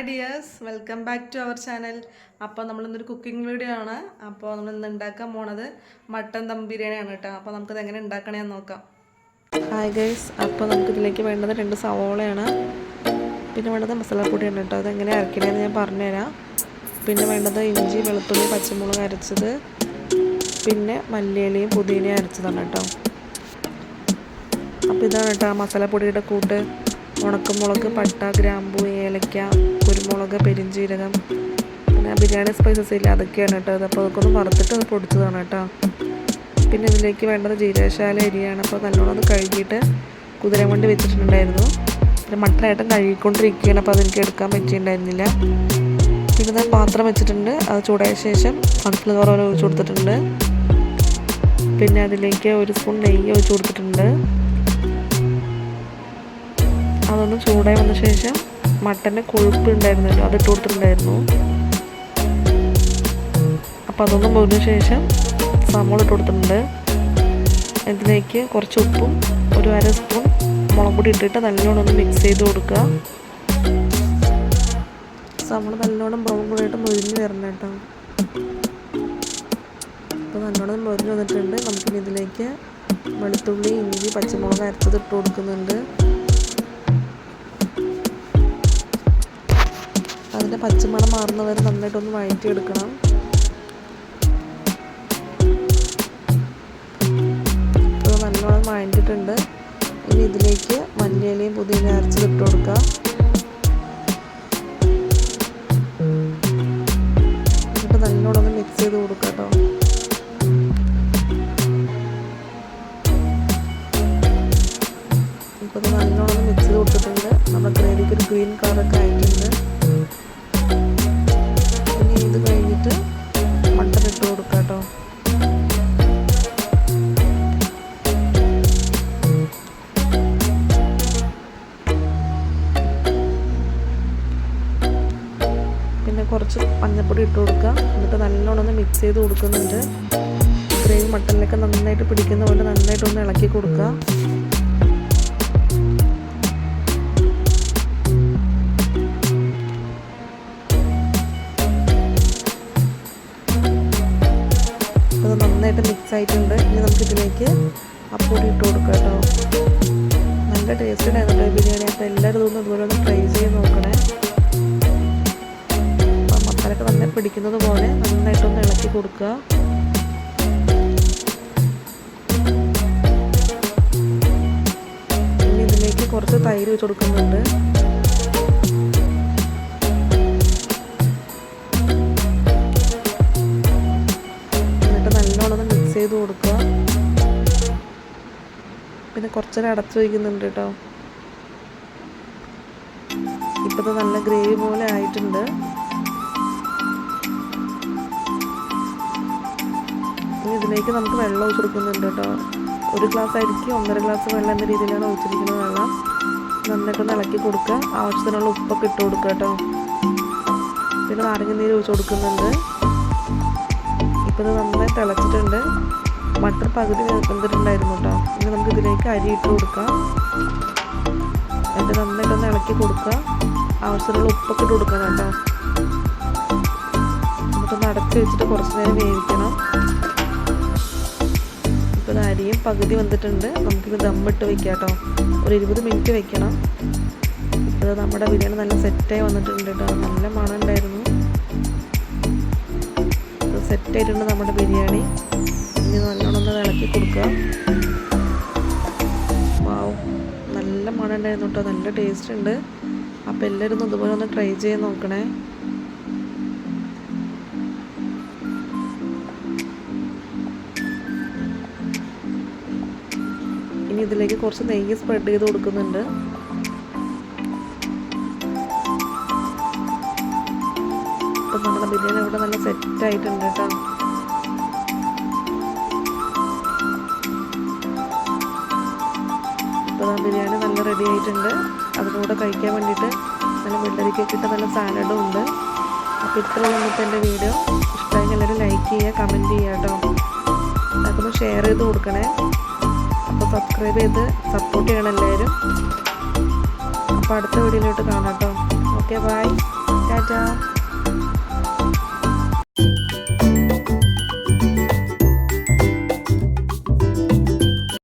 Hi dears, welcome back to our channel. അപ്പോൾ നമ്മളിന്നൊരു cooking video ആണ്. അപ്പോൾ നമ്മളിന്ന് ഉണ്ടാക്കാൻ പോണത് മട്ടൻ ദം ബിരിയാണിയാണ് കേട്ടോ. അപ്പോൾ നമുക്കത് എങ്ങനെ ഉണ്ടാക്കണമെന്ന് നോക്കാം. ഹായ് ഗൈസ്, അപ്പോൾ നമുക്കിതിലേക്ക് വേണ്ടത് 2 സവോളയാണ്. പിന്നെ വേണ്ടത് മസാലപ്പൊടിയാണ് കേട്ടോ. അതെങ്ങനെ അരക്കണേന്ന് ഞാൻ പറഞ്ഞുതരാം. പിന്നെ വേണ്ടത് ഇഞ്ചി, വെളുത്തുള്ളി, പച്ചമുളക് അരച്ചത്, പിന്നെ മല്ലിയിലയും പുതിനയും അരച്ചതാണ് കേട്ടോ. അപ്പോൾ ഇതാണ് കേട്ടോ മസാലപ്പൊടിയുടെ കൂട്ട്. ഉണക്കമുളക്, പട്ട, ഗ്രാമ്പൂ, ഏലക്ക, കുരുമുളക്, പെരിഞ്ചീരകം, പിന്നെ ബിരിയാണി സ്പൈസസ് ഇല്ല, അതൊക്കെയാണ് കേട്ടോ. അപ്പോൾ അതൊക്കെ ഒന്ന് വറുത്തിട്ട് അത് പൊടിച്ചതാണ് കേട്ടോ. പിന്നെ ഇതിലേക്ക് വേണ്ടത് ജീരകശാല അരിയാണ്. അപ്പോൾ നല്ലോണം ഒന്ന് കഴുകിയിട്ട് കുതിരയും കൊണ്ട് വെച്ചിട്ടുണ്ടായിരുന്നു. പിന്നെ മട്ടനായിട്ടും കഴുകിക്കൊണ്ടിരിക്കുകയാണ്. അപ്പോൾ അതെനിക്ക് എടുക്കാൻ പറ്റിയിട്ടുണ്ടായിരുന്നില്ല. പിന്നെ പാത്രം വെച്ചിട്ടുണ്ട്. അത് ചൂടായ ശേഷം സൺഫ്ലവർ ഓയിൽ ഒഴിച്ച് കൊടുത്തിട്ടുണ്ട്. പിന്നെ അതിലേക്ക് 1 സ്പൂൺ നെയ്യ് ഒഴിച്ച് കൊടുത്തിട്ടുണ്ട്. അതൊന്ന് ചൂടായി വന്ന ശേഷം മട്ടൻ്റെ കൊഴുപ്പ് ഉണ്ടായിരുന്നല്ലോ, അതിട്ട് കൊടുത്തിട്ടുണ്ടായിരുന്നു. അപ്പോൾ അതൊന്ന് മുറിഞ്ഞ ശേഷം സവോള ഇട്ട് കൊടുത്തിട്ടുണ്ട്. ഇതിലേക്ക് കുറച്ച് ഉപ്പും 1/2 സ്പൂൺ മുളക് പൊടി ഇട്ടിട്ട് നല്ലോണം ഒന്ന് മിക്സ് ചെയ്ത് കൊടുക്കുക. സവോള നല്ലോണം ബ്രൗൺ കളറായിട്ട് മുരിഞ്ഞ് വരണം കേട്ടോ. അപ്പോൾ നല്ലോണം മുരിഞ്ഞ് വന്നിട്ടുണ്ട്. നമുക്കിനി ഇതിലേക്ക് വെളുത്തുള്ളി, ഇഞ്ചി, പച്ചമുളക് അരച്ചത് ഇട്ട് കൊടുക്കുന്നുണ്ട്. അതിൻ്റെ പച്ചമണം മാറുന്നവരെ നന്നായിട്ടൊന്ന് വഴറ്റിയെടുക്കണം. അപ്പോൾ നല്ലോണം വഴറ്റിയിട്ടുണ്ട്. ഇനി ഇതിലേക്ക് മല്ലിയിലയും പുതിനയും അരച്ചത് ഇട്ട് കൊടുക്കുക. എന്നിട്ട് നല്ലോണം ഒന്ന് മിക്സ് ചെയ്ത് കൊടുക്കുക കേട്ടോ. ഇപ്പോൾ ഇത് നല്ലോണം ഒന്ന് മിക്സ് ചെയ്ത് കൊടുത്തിട്ടുണ്ട്. നമ്മുടെ ഗ്രേവിക്ക് ഒരു ഗ്രീൻ കളറൊക്കെ ആയിട്ടുണ്ട്. ഇത് കഴിഞ്ഞിട്ട് മട്ടൻ ഇട്ട് കൊടുക്കുക കേട്ടോ. പിന്നെ കുറച്ച് മഞ്ഞൾപ്പൊടി ഇട്ട് കൊടുക്കുക. എന്നിട്ട് നല്ലോണം ഒന്ന് മിക്സ് ചെയ്ത് കൊടുക്കുന്നുണ്ട്. ഗ്രേവി മട്ടനിലൊക്കെ നന്നായിട്ട് പിടിക്കുന്ന പോലെ നന്നായിട്ടൊന്ന് ഇളക്കി കൊടുക്കുക. നന്നായിട്ട് മിക്സ് ആയിട്ടുണ്ട്. ഇനി നമുക്കിതിലേക്ക് അപ്പൊടി ഇട്ട് കൊടുക്കാം കേട്ടോ. നല്ല ടേസ്റ്റ് ഉണ്ടായിരുന്നു ബിരിയാണി. അപ്പോൾ എല്ലാവരും ഇതൊന്നും ഇതുപോലെ ഒന്ന് ട്രൈ ചെയ്ത് നോക്കണേ. അപ്പം മസാലയൊക്കെ നന്നായി പിടിക്കുന്നത് പോലെ നന്നായിട്ടൊന്ന് ഇളക്കി കൊടുക്കുക. ഇനി ഇതിലേക്ക് കുറച്ച് തൈര് വെച്ച് കൊടുക്കുന്നുണ്ട്. ചെയ്ത് കൊടുക്കുക. പിന്നെ കുറച്ചേരം അടച്ചു വയ്ക്കുന്നുണ്ട് കേട്ടോ. ഇപ്പോഴത്തെ നല്ല ഗ്രേവി പോലെ ആയിട്ടുണ്ട്. ഇനി ഇതിലേക്ക് നമുക്ക് വെള്ളം ഒഴിച്ച് കൊടുക്കുന്നുണ്ട് കേട്ടോ. 1 ഗ്ലാസ് അരിക്ക് 1.5 ഗ്ലാസ് വെള്ളം എന്ന രീതിയിലാണ് ഒഴിച്ചിരിക്കുന്നത്. വെള്ളം നന്നായിട്ടൊന്ന് ഇളക്കി കൊടുക്കുക. ആവശ്യത്തിനുള്ള ഉപ്പൊക്കെ ഇട്ട് കൊടുക്കുക കേട്ടോ. പിന്നെ നാരങ്ങ നീര് ഒഴിച്ച് കൊടുക്കുന്നുണ്ട്. ഇപ്പോൾ ഇത് നന്നായി തിളച്ചിട്ടുണ്ട്. മട്ടൻ പകുതി വെന്തിട്ടുണ്ടായിരുന്നു കേട്ടോ. ഇനി നമുക്ക് ഇതിലേക്ക് അരി ഇട്ട് കൊടുക്കാം. എന്നിട്ട് നന്നായിട്ടൊന്ന് ഇളക്കി കൊടുക്കുക. ആവശ്യത്തിനുള്ള ഉപ്പൊക്കെ ഇട്ട് കൊടുക്കണം കേട്ടോ. നമുക്കൊന്ന് അടച്ച് വെച്ചിട്ട് കുറച്ച് നേരം വേവിക്കണം. ഇപ്പോൾ ഇത് അരിയും പകുതി വന്നിട്ടുണ്ട്. നമുക്കിത് ദമ്മിട്ട് വെക്കാം കേട്ടോ. ഒരു 20 മിനിറ്റ് വെക്കണം. ഇപ്പോൾ നമ്മുടെ ബിരിയാണി നല്ല സെറ്റായി വന്നിട്ടുണ്ട് കേട്ടോ. നല്ല മണം ഉണ്ടായിരുന്നു. സെറ്റായിട്ടുണ്ട് നമ്മുടെ ബിരിയാണി. ഇനി നല്ലോണം ഒന്ന് ഇളക്കി കൊടുക്കുക. വാവ്, നല്ല മണം ഉണ്ടായിരുന്നു കേട്ടോ. നല്ല ടേസ്റ്റ് ഉണ്ട്. അപ്പോൾ എല്ലാവരും ഒന്ന് ഇതുപോലെ ഒന്ന് ട്രൈ ചെയ്ത് നോക്കണേ. ഇനി ഇതിലേക്ക് കുറച്ച് നെയ്യ് സ്പ്രെഡ് ചെയ്ത് കൊടുക്കുന്നുണ്ട്. ഇപ്പം നമ്മുടെ ബിരിയാണി ഇവിടെ നല്ല സെറ്റായിട്ടുണ്ട് കേട്ടോ. ഇപ്പോൾ ബിരിയാണി നല്ല റെഡി ആയിട്ടുണ്ട്. അതിനൂടെ കഴിക്കാൻ വേണ്ടിയിട്ട് നല്ല വെള്ളരിക്കൊക്കെ ഇട്ട് നല്ല സാലഡും ഉണ്ട്. അപ്പോൾ ഇത്രയുള്ള ഇന്നത്തെ എൻ്റെ വീഡിയോ ഇഷ്ടമായി എല്ലാവരും ലൈക്ക് ചെയ്യുക, കമൻറ്റ് ചെയ്യുക കേട്ടോ. അതൊന്ന് ഷെയർ ചെയ്ത് കൊടുക്കണേ. അപ്പോൾ സബ്സ്ക്രൈബ് ചെയ്ത് സപ്പോർട്ട് ചെയ്യണം എല്ലാവരും. അപ്പോൾ അടുത്ത വീഡിയോയിലോട്ട് കാണാം കേട്ടോ. Okay, bye. ടാറ്റാ.